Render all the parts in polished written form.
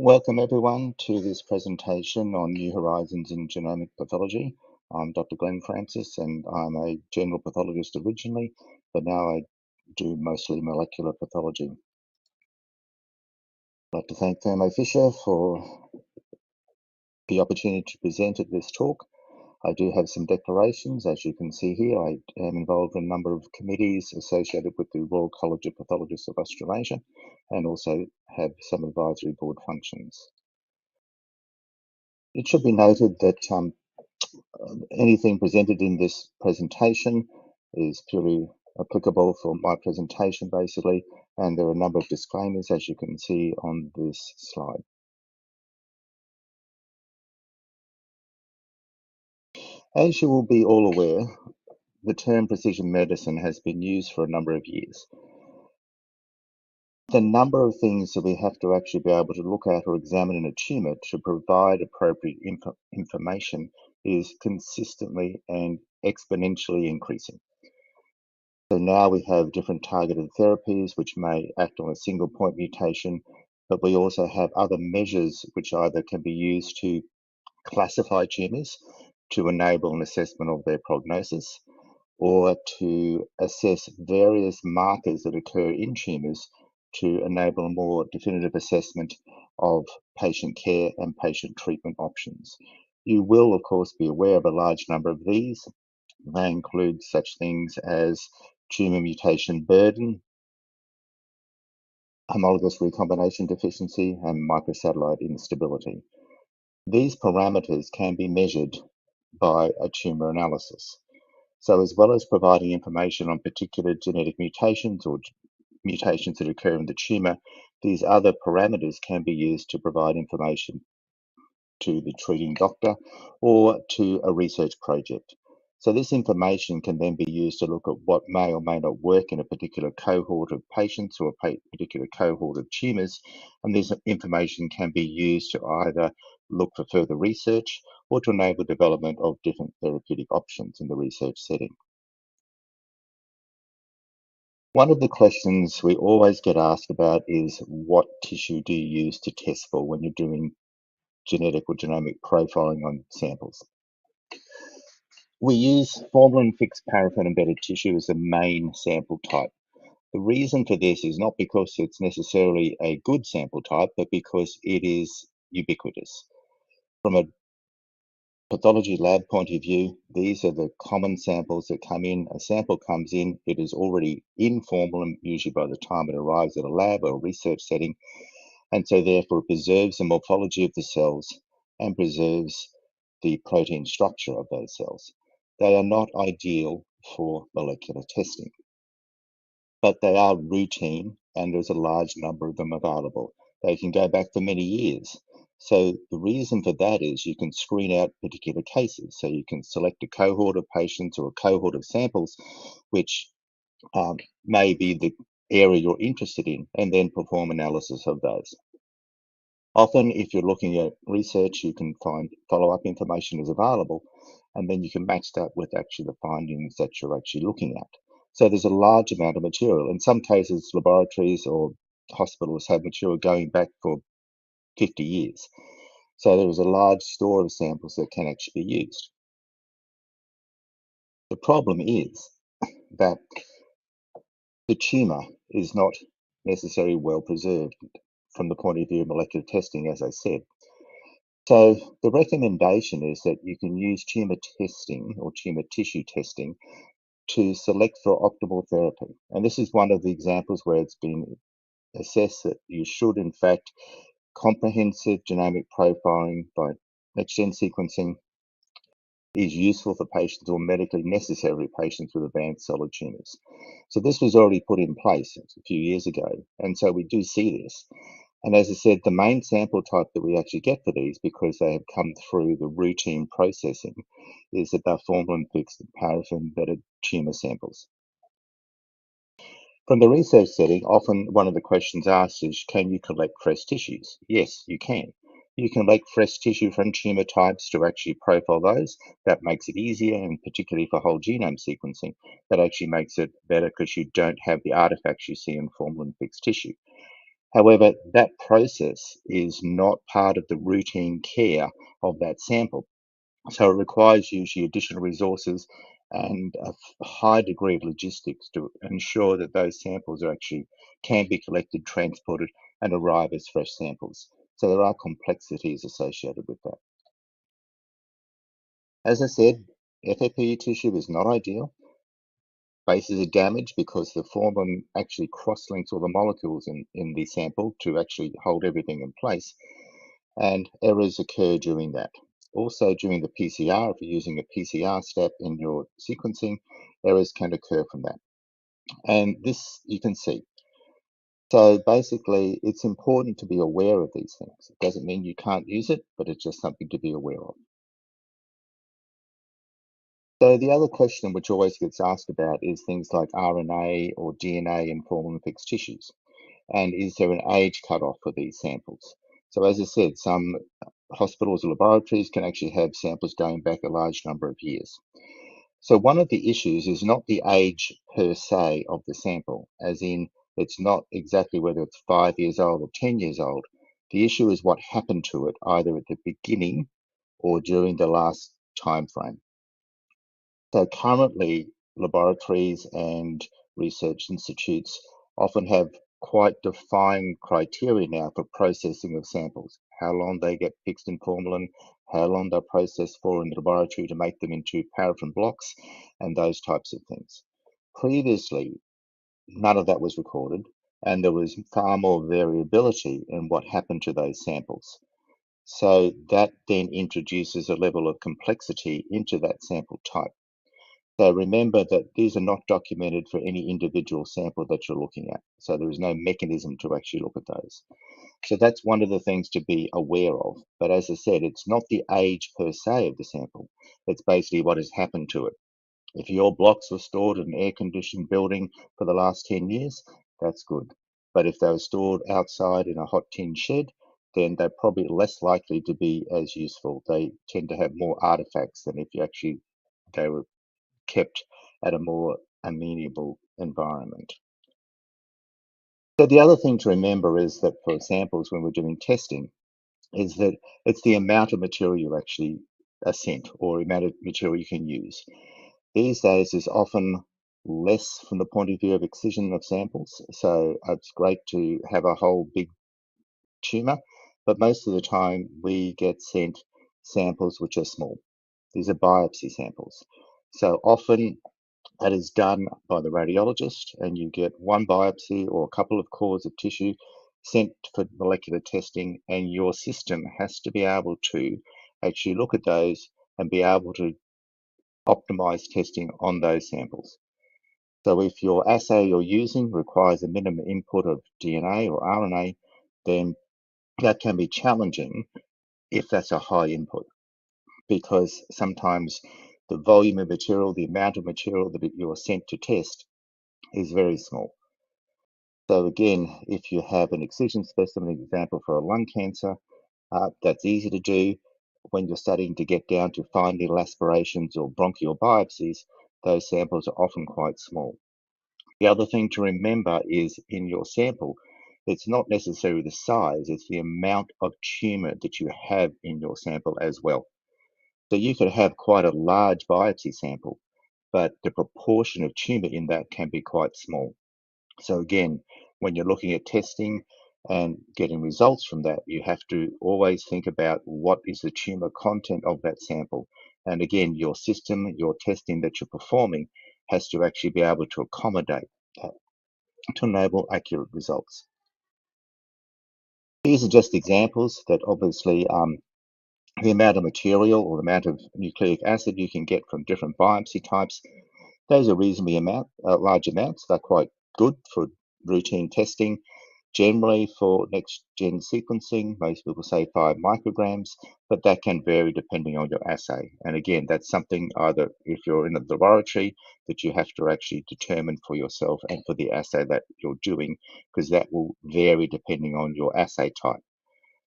Welcome everyone to this presentation on New Horizons in Genomic Pathology. I'm Dr. Glenn Francis and I'm a general pathologist originally, but now I do mostly molecular pathology. I'd like to thank Thermo Fisher for the opportunity to present at this talk. I do have some declarations. As you can see here, I am involved in a number of committees associated with the Royal College of Pathologists of Australasia and also have some advisory board functions. It should be noted that anything presented in this presentation is purely applicable for my presentation basically, and there are a number of disclaimers as you can see on this slide. As you will be all aware, the term precision medicine has been used for a number of years. The number of things that we have to actually be able to look at or examine in a tumour to provide appropriate information is consistently and exponentially increasing. So now we have different targeted therapies which may act on a single point mutation, but we also have other measures which either can be used to classify tumours to enable an assessment of their prognosis, or to assess various markers that occur in tumours to enable a more definitive assessment of patient care and patient treatment options. You will, of course, be aware of a large number of these. They include such things as tumour mutation burden, homologous recombination deficiency, and microsatellite instability. These parameters can be measured by a tumour analysis. So as well as providing information on particular genetic mutations or mutations that occur in the tumour, these other parameters can be used to provide information to the treating doctor or to a research project. So this information can then be used to look at what may or may not work in a particular cohort of patients or a particular cohort of tumours, and this information can be used to either look for further research or to enable development of different therapeutic options in the research setting. One of the questions we always get asked about is what tissue do you use to test for when you're doing genetic or genomic profiling on samples? We use formalin-fixed paraffin-embedded tissue as the main sample type. The reason for this is not because it's necessarily a good sample type, but because it is ubiquitous. From a pathology lab point of view, these are the common samples that come in. A sample comes in, it is already in formalin, usually by the time it arrives at a lab or a research setting, and so therefore it preserves the morphology of the cells and preserves the protein structure of those cells. They are not ideal for molecular testing, but they are routine and there's a large number of them available. They can go back for many years. So the reason for that is you can screen out particular cases. So you can select a cohort of patients or a cohort of samples, which may be the area you're interested in, and then perform analysis of those. Often, if you're looking at research, you can find follow-up information is available, and then you can match that with actually the findings that you're actually looking at. So there's a large amount of material. In some cases, laboratories or hospitals have material going back for 50 years. So there is a large store of samples that can actually be used. The problem is that the tumour is not necessarily well preserved from the point of view of molecular testing, as I said. So the recommendation is that you can use tumour testing or tumour tissue testing to select for optimal therapy. And this is one of the examples where it's been assessed that you should, in fact, comprehensive genomic profiling by next-gen sequencing is useful for patients or medically necessary for patients with advanced solid tumours. So this was already put in place a few years ago, and so we do see this. And as I said, the main sample type that we actually get for these, because they have come through the routine processing, is that they're formalin-fixed and paraffin-embedded tumour samples. From the research setting, often one of the questions asked is, can you collect fresh tissues? Yes, you can. You can collect fresh tissue from tumour types to actually profile those. That makes it easier, and particularly for whole genome sequencing, that actually makes it better because you don't have the artifacts you see in formalin-fixed tissue. However, that process is not part of the routine care of that sample. So it requires usually additional resources and a high degree of logistics to ensure that those samples are actually can be collected, transported, and arrive as fresh samples. So there are complexities associated with that. As I said, FFPE tissue is not ideal. Bases are damaged because the formalin actually cross-links all the molecules in the sample to actually hold everything in place, and errors occur during that. Also, during the PCR, if you're using a PCR step in your sequencing, errors can occur from that. And this you can see. So basically, it's important to be aware of these things. It doesn't mean you can't use it, but it's just something to be aware of. So the other question which always gets asked about is things like RNA or DNA in formalin fixed tissues. And is there an age cutoff for these samples? So as I said, some hospitals or laboratories can actually have samples going back a large number of years. So one of the issues is not the age per se of the sample, as in it's not exactly whether it's 5 years old or 10 years old. The issue is what happened to it either at the beginning or during the last time frame. So currently, laboratories and research institutes often have quite defined criteria now for processing of samples, how long they get fixed in formalin, how long they're processed for in the laboratory to make them into paraffin blocks, and those types of things. Previously, none of that was recorded, and there was far more variability in what happened to those samples. So that then introduces a level of complexity into that sample type. So remember that these are not documented for any individual sample that you're looking at. So there is no mechanism to actually look at those. So that's one of the things to be aware of. But as I said, it's not the age per se of the sample. It's basically what has happened to it. If your blocks were stored in an air-conditioned building for the last 10 years, that's good. But if they were stored outside in a hot tin shed, then they're probably less likely to be as useful. They tend to have more artifacts than if you actually they were kept at a more amenable environment. So the other thing to remember is that for samples, when we're doing testing, is that it's the amount of material you actually are sent or amount of material you can use. These days is often less from the point of view of excision of samples. So it's great to have a whole big tumor, but most of the time we get sent samples which are small. These are biopsy samples. So often that is done by the radiologist, and you get one biopsy or a couple of cores of tissue sent for molecular testing, and your system has to be able to actually look at those and be able to optimize testing on those samples. So if your assay you're using requires a minimum input of DNA or RNA, then that can be challenging if that's a high input, because sometimes the volume of material, the amount of material that you're sent to test is very small. So again, if you have an excision specimen, example for a lung cancer, that's easy to do. When you're starting to get down to fine needle aspirations or bronchial biopsies, those samples are often quite small. The other thing to remember is in your sample, it's not necessarily the size, it's the amount of tumor that you have in your sample as well. So you could have quite a large biopsy sample, but the proportion of tumor in that can be quite small. So again, when you're looking at testing and getting results from that, you have to always think about what is the tumor content of that sample. And again, your system, your testing that you're performing has to actually be able to accommodate that to enable accurate results. These are just examples that obviously the amount of material or the amount of nucleic acid you can get from different biopsy types, those are reasonably large amounts. They're quite good for routine testing. Generally, for next-gen sequencing, most people say 5 micrograms, but that can vary depending on your assay. And again, that's something either if you're in a laboratory that you have to actually determine for yourself and for the assay that you're doing, because that will vary depending on your assay type.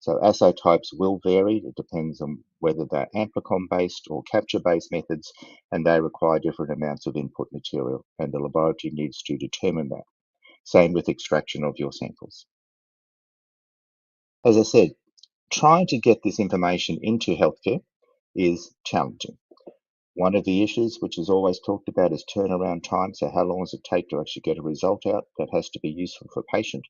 So assay types will vary. It depends on whether they're amplicon-based or capture-based methods, and they require different amounts of input material, and the laboratory needs to determine that. Same with extraction of your samples. As I said, trying to get this information into healthcare is challenging. One of the issues which is always talked about is turnaround time. So how long does it take to actually get a result out that has to be useful for patient?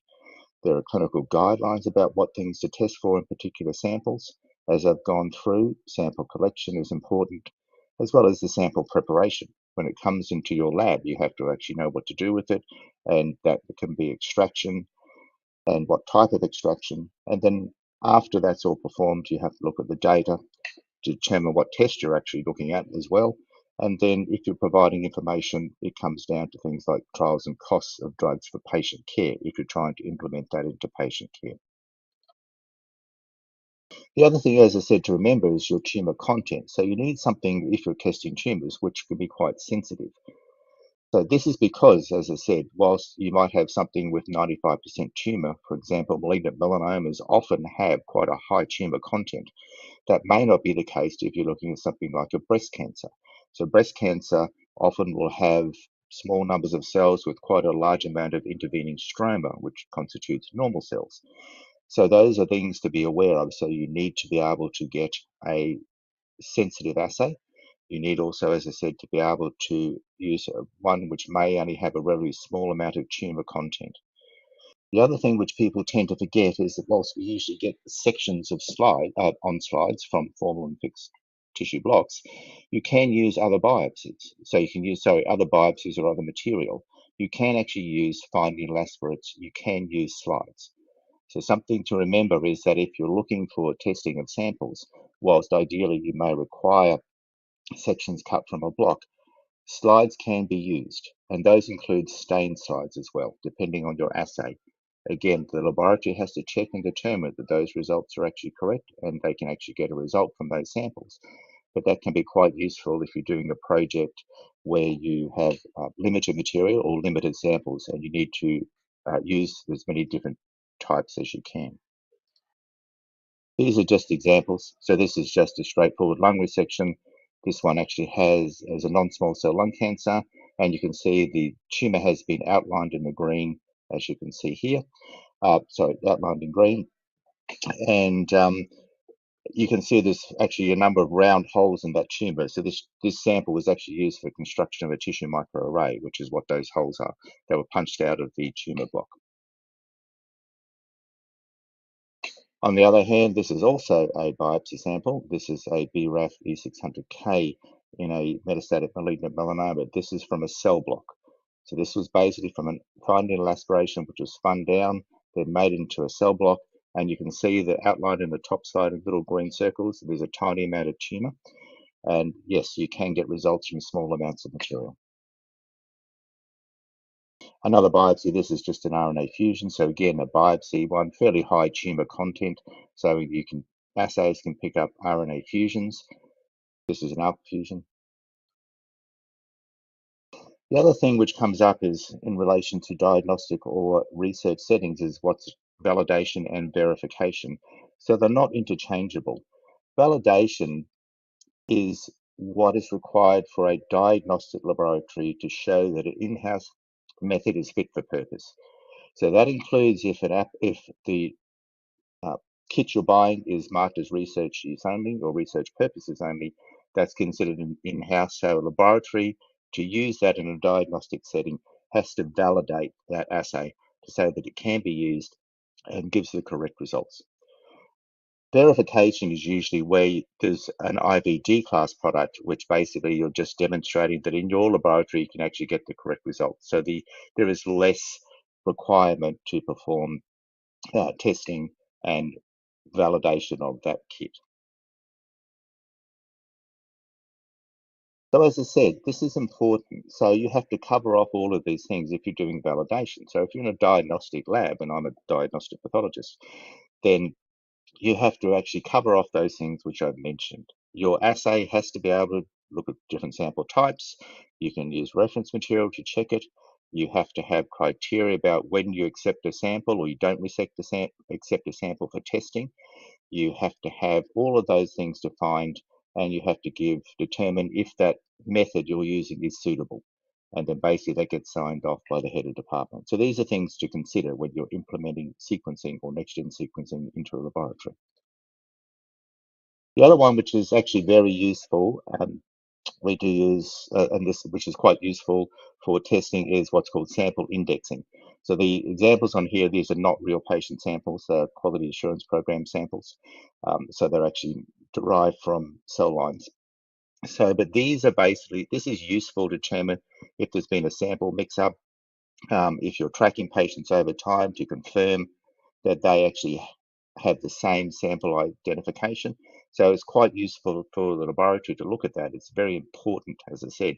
There are clinical guidelines about what things to test for in particular samples. As I've gone through, sample collection is important, as well as the sample preparation. When it comes into your lab, you have to actually know what to do with it, and that can be extraction and what type of extraction. And then after that's all performed, you have to look at the data to determine what test you're actually looking at as well. And then if you're providing information, it comes down to things like trials and costs of drugs for patient care if you're trying to implement that into patient care. The other thing, as I said, to remember is your tumor content. So you need something, if you're testing tumors, which can be quite sensitive. So this is because, as I said, whilst you might have something with 95% tumor, for example, malignant melanomas often have quite a high tumor content. That may not be the case if you're looking at something like a breast cancer. So breast cancer often will have small numbers of cells with quite a large amount of intervening stroma, which constitutes normal cells. So those are things to be aware of. So you need to be able to get a sensitive assay. You need also, as I said, to be able to use one which may only have a relatively small amount of tumor content. The other thing which people tend to forget is that whilst we usually get sections of on slides from formal and fixed tissue blocks, you can use other biopsies. So you can use, other biopsies or other material. You can actually use fine needle aspirates. You can use slides. So something to remember is that if you're looking for testing of samples, whilst ideally you may require sections cut from a block, slides can be used, and those include stained slides as well, depending on your assay. Again, the laboratory has to check and determine that those results are actually correct and they can actually get a result from those samples. But that can be quite useful if you're doing a project where you have limited material or limited samples and you need to use as many different types as you can. These are just examples. So this is just a straightforward lung resection. This one actually has as a non-small cell lung cancer, and you can see the tumor has been outlined in the green, as you can see here. Sorry, outlined in green, and you can see there's actually a number of round holes in that tumor. So this sample was actually used for construction of a tissue microarray, which is what those holes are. They were punched out of the tumor block. On the other hand, this is also a biopsy sample. This is a BRAF E600K in a metastatic malignant melanoma. This is from a cell block. So this was basically from a fine needle aspiration, which was spun down, then made into a cell block. And you can see that outlined in the top side in little green circles, there's a tiny amount of tumor. And yes, you can get results from small amounts of material. Another biopsy, this is just an RNA fusion. So again, a biopsy, one fairly high tumor content. So assays can pick up RNA fusions. This is an alpha fusion. The other thing which comes up is in relation to diagnostic or research settings is what's validation and verification. So they're not interchangeable. Validation is what is required for a diagnostic laboratory to show that an in-house method is fit for purpose. So that includes if the kit you're buying is marked as research use only or research purposes only, that's considered an in-house. So a laboratory to use that in a diagnostic setting has to validate that assay to say that it can be used and gives the correct results. Verification is usually where there's an IVD class product, which basically you're just demonstrating that in your laboratory you can actually get the correct result. So there is less requirement to perform testing and validation of that kit. So as I said, this is important. So you have to cover off all of these things if you're doing validation. So if you're in a diagnostic lab, and I'm a diagnostic pathologist, then you have to actually cover off those things which I've mentioned. Your assay has to be able to look at different sample types. You can use reference material to check it. You have to have criteria about when you accept a sample or you don't accept a sample for testing. You have to have all of those things defined, and you have to determine if that method you're using is suitable. and then basically that gets signed off by the head of department. So these are things to consider when you're implementing sequencing or next-gen sequencing into a laboratory. The other one, which is actually very useful, we do use, and this which is quite useful for testing, is what's called sample indexing. So the examples on here, these are not real patient samples, they're quality assurance program samples. So they're actually derived from cell lines. So, but these are basically, this is useful to determine if there's been a sample mix-up, if you're tracking patients over time to confirm that they actually have the same sample identification. So it's quite useful for the laboratory to look at that. It's very important, as I said,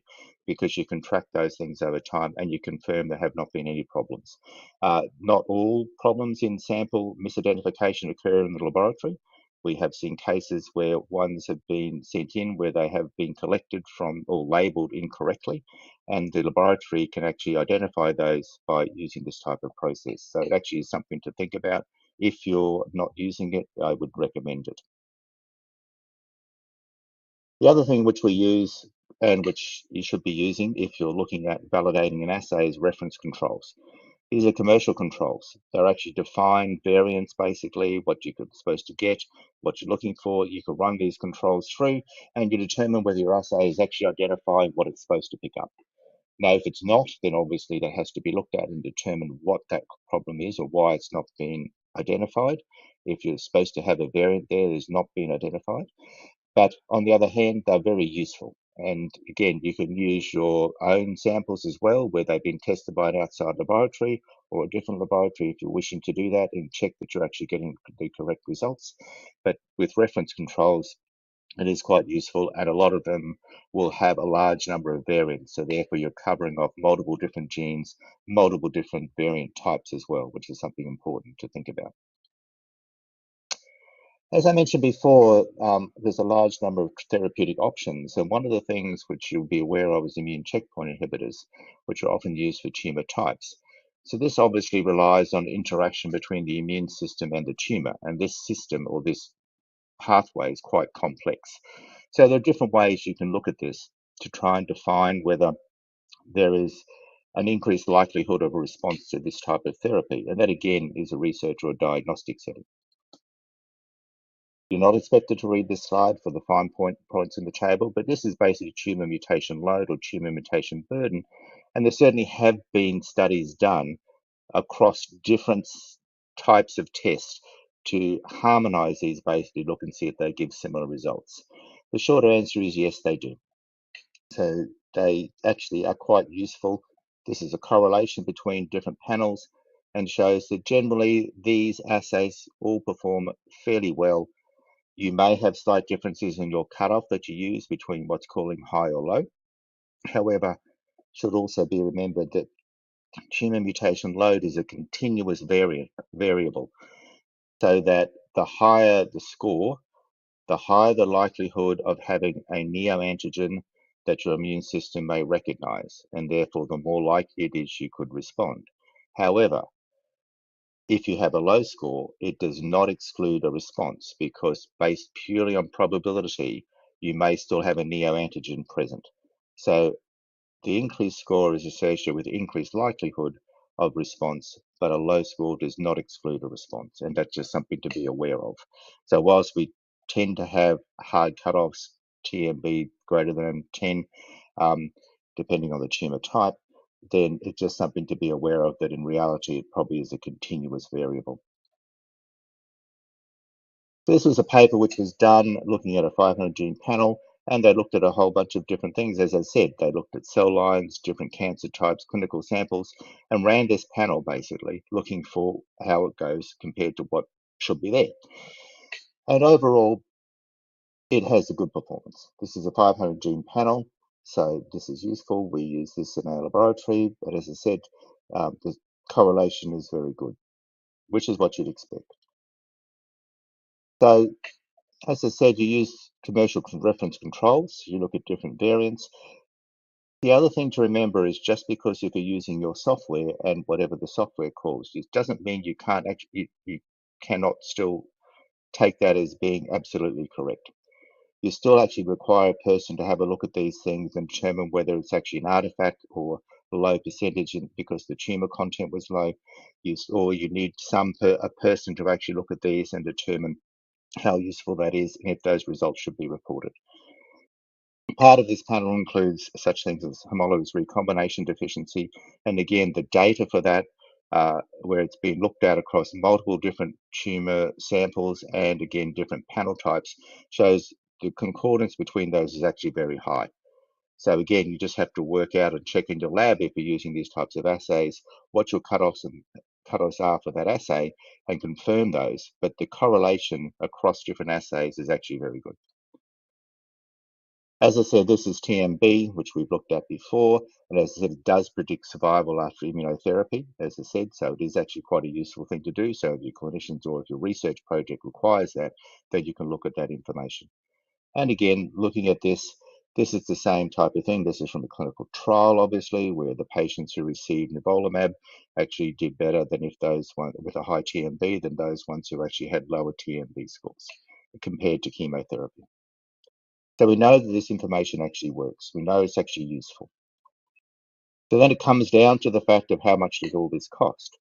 because you can track those things over time and you confirm there have not been any problems. Not all problems in sample misidentification occur in the laboratory. We have seen cases where ones have been sent in where they have been collected from or labeled incorrectly, and the laboratory can actually identify those by using this type of process. So it actually is something to think about. If you're not using it, I would recommend it. The other thing which we use and which you should be using if you're looking at validating an assay is reference controls. These are commercial controls. They're actually defined variants, basically, what you're supposed to get, what you're looking for. You can run these controls through and you determine whether your assay is actually identifying what it's supposed to pick up. Now, if it's not, then obviously that has to be looked at and determine what that problem is or why it's not been identified. If you're supposed to have a variant there that is not being identified. But on the other hand, they're very useful. And again, you can use your own samples as well, where they've been tested by an outside laboratory or a different laboratory if you're wishing to do that and check that you're actually getting the correct results. But with reference controls, it is quite useful, and a lot of them will have a large number of variants. So therefore, you're covering off multiple different genes, multiple different variant types as well, which is something important to think about. As I mentioned before, there's a large number of therapeutic options, and one of the things which you'll be aware of is immune checkpoint inhibitors, which are often used for tumor types. So this obviously relies on interaction between the immune system and the tumor, and this system or this pathway is quite complex. So there are different ways you can look at this to try and define whether there is an increased likelihood of a response to this type of therapy, and that again is a research or a diagnostic setting. You're not expected to read this slide for the fine points in the table, but this is basically tumor mutation load or tumor mutation burden. And there certainly have been studies done across different types of tests to harmonize these, basically look and see if they give similar results. The short answer is yes, they do. So they actually are quite useful. This is a correlation between different panels and shows that generally these assays all perform fairly well. You may have slight differences in your cutoff that you use between what's calling high or low. However, should also be remembered that tumor mutation load is a continuous variable, so that the higher the score, the higher the likelihood of having a neoantigen that your immune system may recognize, and therefore the more likely it is you could respond. However, if you have a low score, it does not exclude a response because based purely on probability, you may still have a neoantigen present. So the increased score is associated with increased likelihood of response, but a low score does not exclude a response, and that's just something to be aware of. So whilst we tend to have hard cutoffs, TMB greater than 10, depending on the tumor type, then it's just something to be aware of that in reality it probably is a continuous variable. This was a paper which was done looking at a 500 gene panel, and they looked at a whole bunch of different things. As I said, they looked at cell lines, different cancer types, clinical samples, and ran this panel basically looking for how it goes compared to what should be there. And overall, it has a good performance. This is a 500 gene panel, so this is useful. We use this in our laboratory, but as I said, the correlation is very good, which is what you'd expect. So as I said, you use commercial reference controls, you look at different variants. The other thing to remember is just because if you're using your software and whatever the software calls, it doesn't mean you can't actually, you cannot still take that as being absolutely correct. you still actually require a person to have a look at these things and determine whether it's actually an artifact or a low percentage because the tumor content was low. Or you need a person to actually look at these and determine how useful that is and if those results should be reported. Part of this panel includes such things as homologous recombination deficiency, and again, the data for that, where it's been looked at across multiple different tumor samples and again, different panel types, shows the concordance between those is actually very high. So again, you just have to work out and check in your lab if you're using these types of assays, what your cutoffs are for that assay and confirm those. But the correlation across different assays is actually very good. As I said, this is TMB, which we've looked at before, and as I said, it does predict survival after immunotherapy, as I said, so it is actually quite a useful thing to do. So if your clinicians or if your research project requires that, then you can look at that information. And again, looking at this is the same type of thing. This is from a clinical trial, obviously, where the patients who received nivolumab actually did better than if those with a high TMB than those ones who actually had lower TMB scores compared to chemotherapy. So we know that this information actually works. We know it's actually useful. So then it comes down to the fact of how much does all this cost?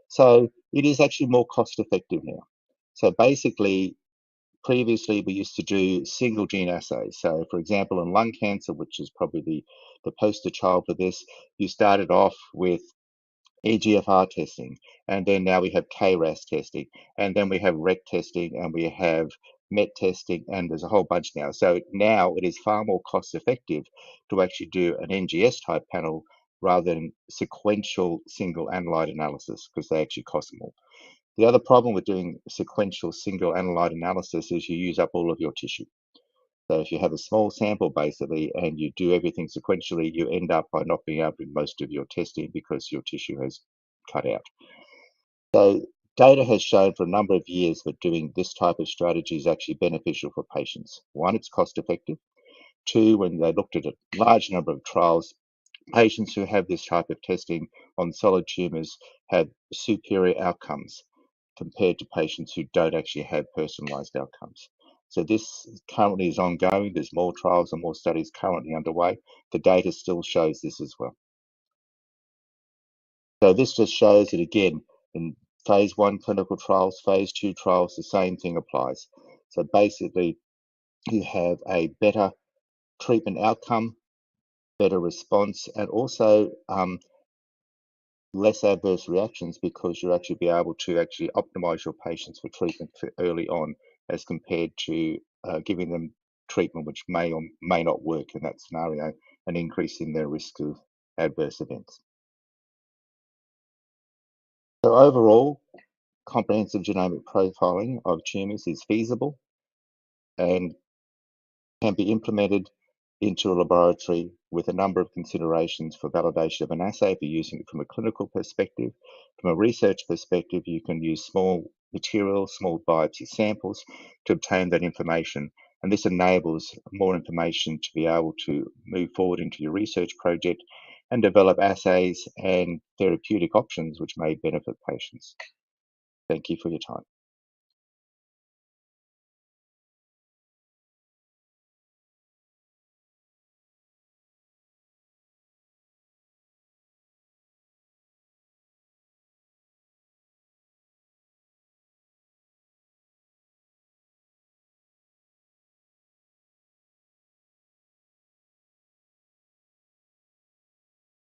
So it is actually more cost effective now. So basically, previously we used to do single gene assays. So for example, in lung cancer, which is probably the poster child for this, you started off with EGFR testing, and then now we have KRAS testing, and then we have REC testing, and we have MET testing, and there's a whole bunch now. So now it is far more cost effective to actually do an NGS type panel rather than sequential single analyte analysis because they actually cost more. The other problem with doing sequential single analyte analysis is you use up all of your tissue. So if you have a small sample basically and you do everything sequentially, you end up by not being able to do most of your testing because your tissue has cut out. So data has shown for a number of years that doing this type of strategy is actually beneficial for patients. One, it's cost effective. Two, when they looked at a large number of trials, patients who have this type of testing on solid tumors have superior outcomes compared to patients who don't actually have personalized outcomes. So this currently is ongoing. There's more trials and more studies currently underway. The data still shows this as well. So this just shows that again, in phase 1 clinical trials, phase 2 trials, the same thing applies. So basically, you have a better treatment outcome, better response, and also less adverse reactions because you'll actually be able to actually optimize your patients for treatment for early on as compared to giving them treatment which may or may not work in that scenario and increasing their risk of adverse events. So overall, comprehensive genomic profiling of tumours is feasible and can be implemented into a laboratory with a number of considerations for validation of an assay if you're using it from a clinical perspective. From a research perspective, you can use small materials, small biopsy samples to obtain that information. And this enables more information to be able to move forward into your research project and develop assays and therapeutic options which may benefit patients. Thank you for your time.